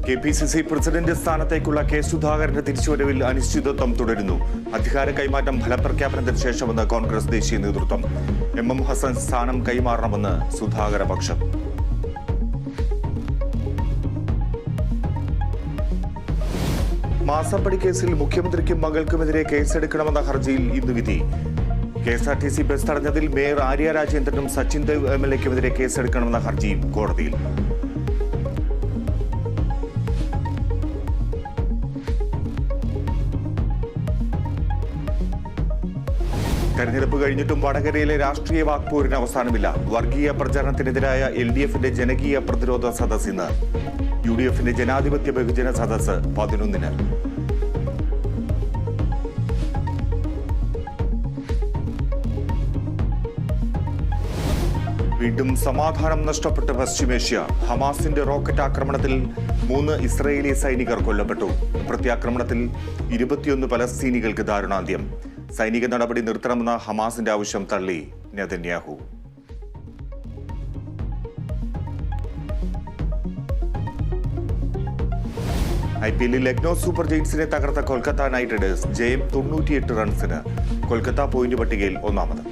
KPCC president സ്ഥാനത്തേക്കുള്ള K സുധാകരന്റെ തിരിച്ചുവരവിൽ അനിശ്ചിതത്വം തുടരുന്നു. അധികാര കൈമാറ്റം ഫലപ്രഖ്യാപനത്തിന് ശേഷമെന്ന് കോൺഗ്രസ് ദേശീയ നേതൃത്വം. എം ഹസൻ സ്ഥാനം കൈമാറണമെന്ന് സുധാകര പക്ഷം. മാസപ്പടി കേസിൽ മുഖ്യമന്ത്രിക്കും മകൾക്കുമെതിരെ കേസെടുക്കണമെന്ന ഹർജിയിൽ ഇന്ന് വിധി. കെ.എസ്.ആർ.ടി.സി ബസ് തടഞ്ഞതിൽ മേയർ ആര്യ രാജേന്ദ്രനും സച്ചിൻ ദേവ് എം.എൽ.എക്കുമെതിരെ കേസെടുക്കണമെന്ന ഹർജിയും കോടതിയിൽ. തെരഞ്ഞെടുപ്പ് കഴിഞ്ഞിട്ടും വടകരയിലെ രാഷ്ട്രീയ വാക്പോരിന് അവസാനമില്ല. വർഗീയ പ്രചാരണത്തിനെതിരായ LDF-ന്റെ ജനകീയ പ്രതിരോധ സദസ് ഇന്ന്. UDF-ന്റെ ജനാധിപത്യ ബഹുജന സദസ് 11-ന്. വീണ്ടും സമാധാനം നഷ്ടപ്പെട്ട പശ്ചിമേഷ്യ. ഹമാസിന്റെ റോക്കറ്റ് ആക്രമണത്തിൽ 3 ഇസ്രായേലി സൈനികർ കൊല്ലപ്പെട്ടു. പ്രത്യാക്രമണത്തിൽ 21 പലസ്തീനികൾക്ക് ദാരുണാന്ത്യം. സൈനിക നടപടി നിർത്തണമെന്ന ഹമാസിന്റെ ആവശ്യം തള്ളി നെതന്യാഹു. IPL-ൽ ലക്നൌ സൂപ്പർ ജയൻസിനെ തകർത്ത കൊൽക്കത്ത നൈറ്റ് റൈഡേഴ്സ്. ജയം 98 റൺസിന്. കൊൽക്കത്ത പോയിന്റ് പട്ടികയിൽ 1-ാമത്.